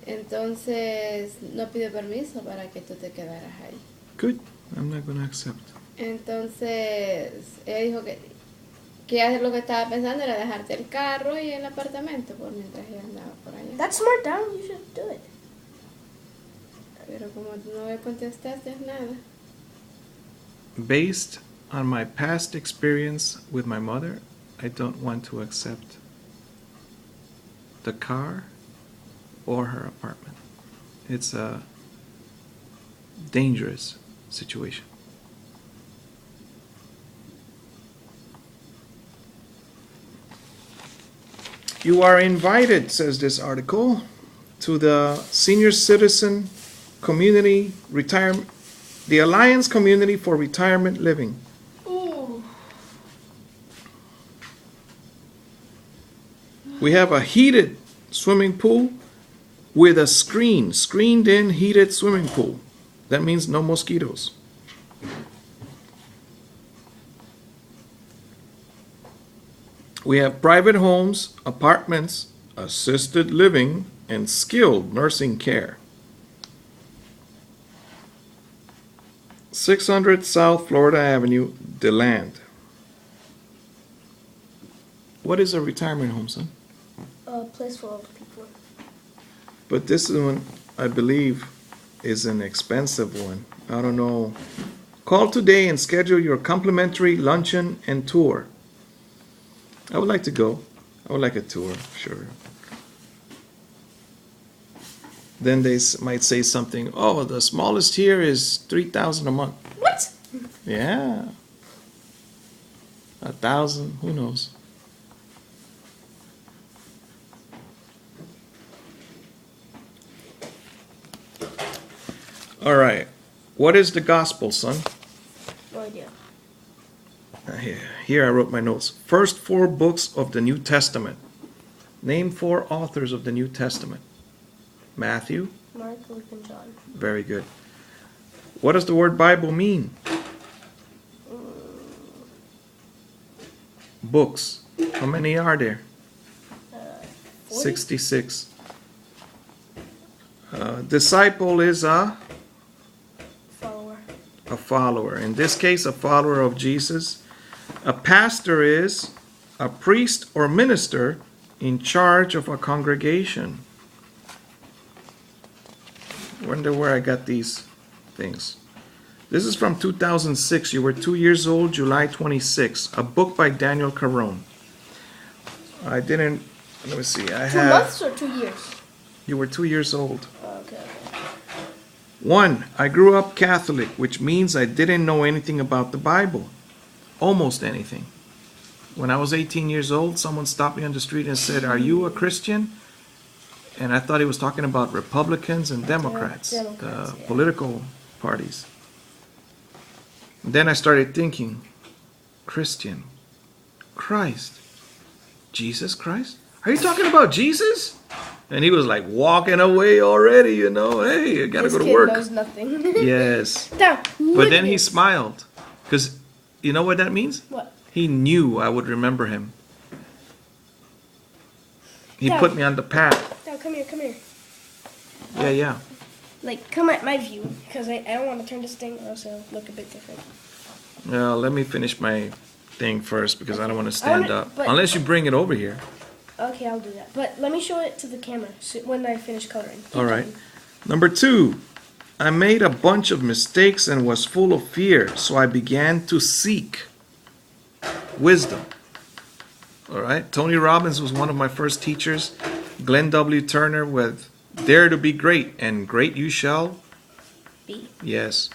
Entonces no pidió permiso para que tú te quedaras ahí. Good. I'm not going to accept. Entonces ella dijo que ella lo que estaba pensando era dejarte el carro y el apartamento por mientras ella andaba por allá. That's smart, Dad. You should do it. Pero como tú no me contestaste nada. Based on my past experience with my mother, I don't want to accept the car or her apartment. It's a dangerous situation. You are invited, says this article, to the Senior Citizen Community Retirement, the Alliance Community for Retirement Living. Ooh. We have a heated swimming pool with a screened-in heated swimming pool. That means no mosquitoes. We have private homes, apartments, assisted living, and skilled nursing care. 600 South Florida Avenue, DeLand. What is a retirement home, son? A place for old people. But this one, I believe, is an expensive one. I don't know. Call today and schedule your complimentary luncheon and tour. I would like to go. I would like a tour, sure. Then they might say something, oh, the smallest here is $3,000 a month. What? Yeah. 1,000, who knows? All right. What is the gospel, son? No idea. Here I wrote my notes. First 4 books of the New Testament. Name 4 authors of the New Testament. Matthew. Mark, Luke, and John. Very good. What does the word Bible mean? Books. How many are there? 40? 66. Disciple is a follower. In this case, a follower of Jesus. A pastor is a priest or minister in charge of a congregation. Wonder where I got these things. This is from 2006. You were 2 years old, July 26. A book by Daniel Caron. I didn't, let me see. 2 months or 2 years? You were 2 years old. Okay. 1. I grew up Catholic, which means I didn't know anything about the Bible. Almost anything. When I was 18 years old, someone stopped me on the street and said, "Are you a Christian?" And I thought he was talking about Republicans and Democrats, the political parties. And then I started thinking, Christian, Christ, Jesus Christ? Are you talking about Jesus? And he was like walking away already, you know. Hey, I gotta go to work. This kid knows nothing. Yes. Dad, But then he smiled. Because you know what that means? What? He knew I would remember him. He Dad. put me on the path. Dad, come here. Yeah. Like, come at my view, because I don't want to turn this thing, or else it'll look a bit different. Well, let me finish my thing first because I don't want to stand up. but- Unless you bring it over here. Okay, I'll do that. But let me show it to the camera when I finish coloring. Keep All right. going. Number 2. I made a bunch of mistakes and was full of fear, so I began to seek wisdom. All right. Tony Robbins was one of my first teachers. Glenn W. Turner with Dare to be Great, and great you shall B. Yes.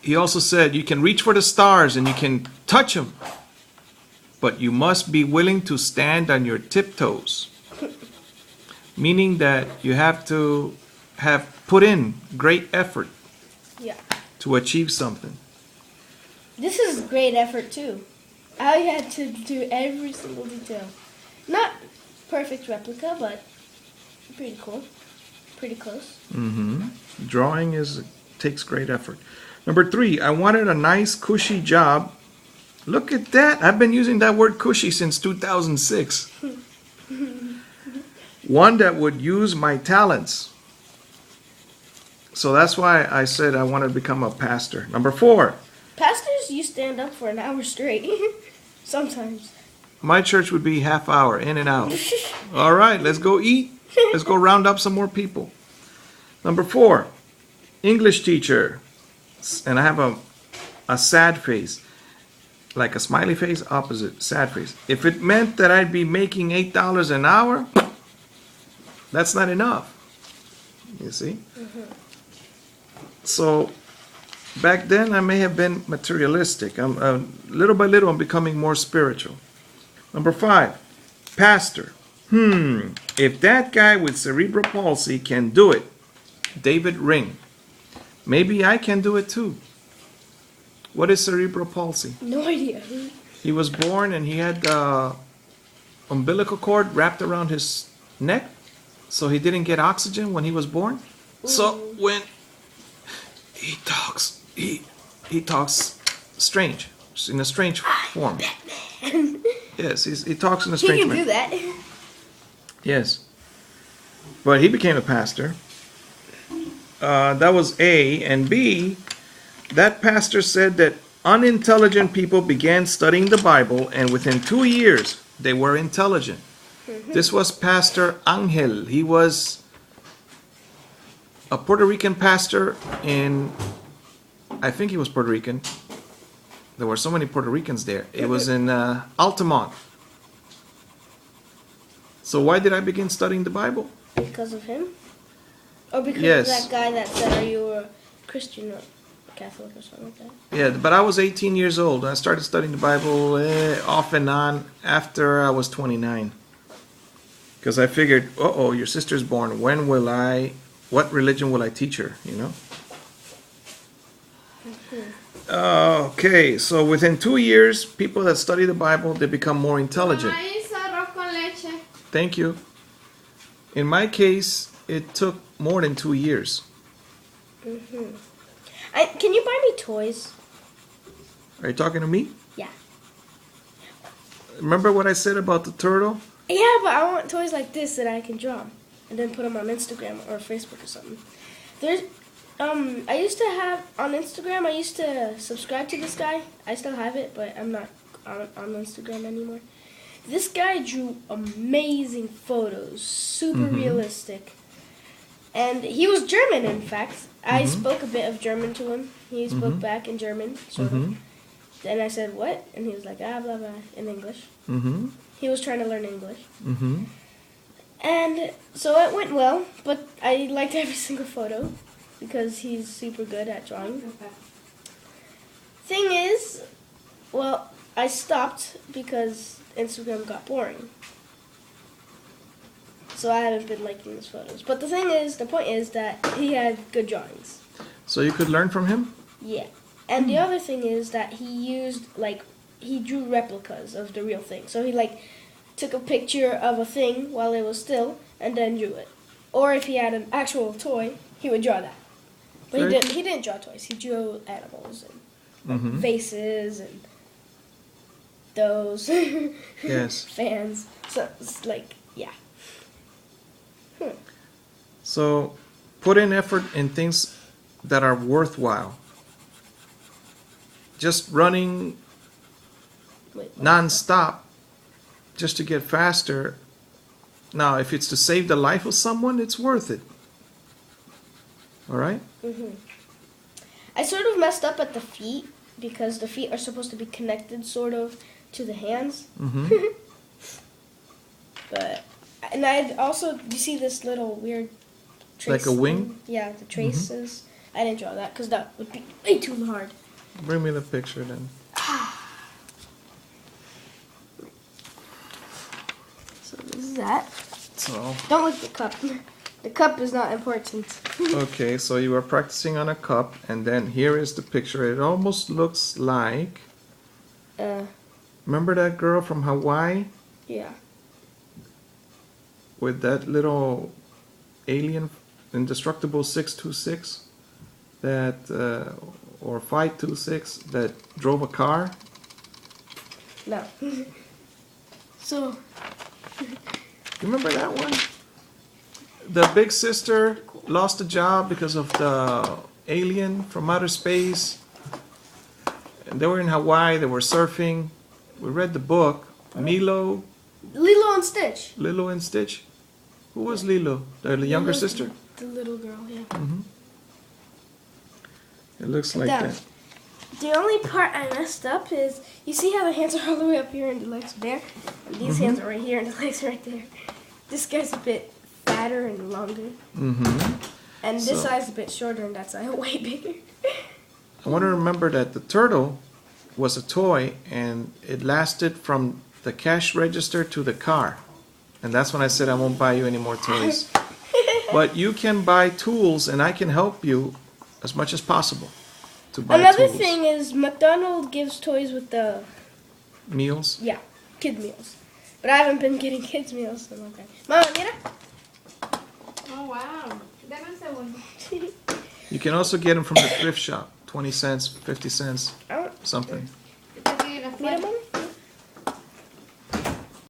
He also said you can reach for the stars and you can touch them, but you must be willing to stand on your tiptoes. Meaning that you have to have put in great effort Yeah. to achieve something. This is great effort, too. I had to do every single detail. Not perfect replica, but pretty cool. Pretty close. Drawing takes great effort. Number 3, I wanted a nice cushy job Look at that. I've been using that word cushy since 2006. One that would use my talents. So that's why I said I want to become a pastor. Number 4. Pastors, you stand up for an hour straight. Sometimes. My church would be half hour, in and out. All right, let's go eat. Let's go round up some more people. Number 4, English teacher. And I have a sad face. Like a smiley face, opposite, sad face. If it meant that I'd be making $8 an hour, that's not enough. You see? So back then I may have been materialistic. Little by little I'm becoming more spiritual. Number 5, pastor. If that guy with cerebral palsy can do it, David Ring, maybe I can do it too. What is cerebral palsy? No idea. He was born and he had the umbilical cord wrapped around his neck, so he didn't get oxygen when he was born. So when he talks, he talks strange, in a strange form. Yes, he talks in a He strange can way. do that. Yes, but he became a pastor. That was A. And B, that pastor said that unintelligent people began studying the Bible, and within 2 years, they were intelligent. This was Pastor Angel. He was a Puerto Rican pastor I think he was Puerto Rican. There were so many Puerto Ricans there. It was in Altamont. So why did I begin studying the Bible? Because of him? Or because Yes. of that guy that said, are you a Christian or Catholic or something like that? Yeah, but I was 18 years old. I started studying the Bible off and on after I was 29. Because I figured, your sister's born. What religion will I teach her, you know? Okay, so within 2 years, people that study the Bible, they become more intelligent. Mamá hizo arroz con leche. Thank you. In my case, it took more than 2 years. Can you buy me toys? Are you talking to me? Yeah. Remember what I said about the turtle? Yeah, but I want toys like this that I can draw and then put them on Instagram or Facebook or something. I used to have on Instagram. I used to subscribe to this guy. I still have it, but I'm not on Instagram anymore. This guy drew amazing photos, super realistic, and he was German. In fact, I spoke a bit of German to him. He spoke back in German, sort of. Then I said, "What?" And he was like, "Ah, blah blah," in English. He was trying to learn English. And so it went well, but I liked every single photo because he's super good at drawing. Thing is, well, I stopped because Instagram got boring. So I haven't been liking his photos. But the point is that he had good drawings. So you could learn from him? Yeah. And the other thing is that he drew replicas of the real thing. So he took a picture of a thing while it was still and then drew it. Or if he had an actual toy, he would draw that. But he didn't draw toys. He drew animals and faces and those Yes. fans. So it's yeah. So put in effort in things that are worthwhile. Just running non-stop just to get faster. Now, if it's to save the life of someone, it's worth it. All right? I sort of messed up at the feet because the feet are supposed to be connected sort of to the hands. And I also, you see this little weird trace? Like a wing? Yeah, the traces. I didn't draw that because that would be way too hard. Bring me the picture then. So this is that. So, Don't look at the cup. The cup is not important. okay, so you were practicing on a cup, and then here is the picture. It almost looks like, remember that girl from Hawaii Yeah. with that little alien, indestructible 626 that, or 526 that drove a car? No. So, You remember that one? The big sister lost a job because of the alien from outer space. And they were in Hawaii, they were surfing. We read the book. Lilo Lilo and Stitch. and Stitch. Who was Lilo? The younger sister? The little girl, yeah. It looks like Down. that. The only part I messed up is, you see how the hands are all the way up here and the legs are there? And these hands are right here and the legs are right there. This guy's a bit fatter and longer. And this So- side's a bit shorter and that side way bigger. I want to remember that the turtle was a toy and it lasted from the cash register to the car. And that's when I said I won't buy you any more toys. But you can buy tools and I can help you as much as possible to buy Another tools. thing is McDonald's gives toys with the, Meals. yeah, kid meals. But I haven't been getting kids meals, so I'm okay. Mama, mira. Oh, wow. Dame un segundo. You can also get them from the thrift shop. 20 cents, 50 cents, I don't, something. Esta tiene la mira, fuerza. mama.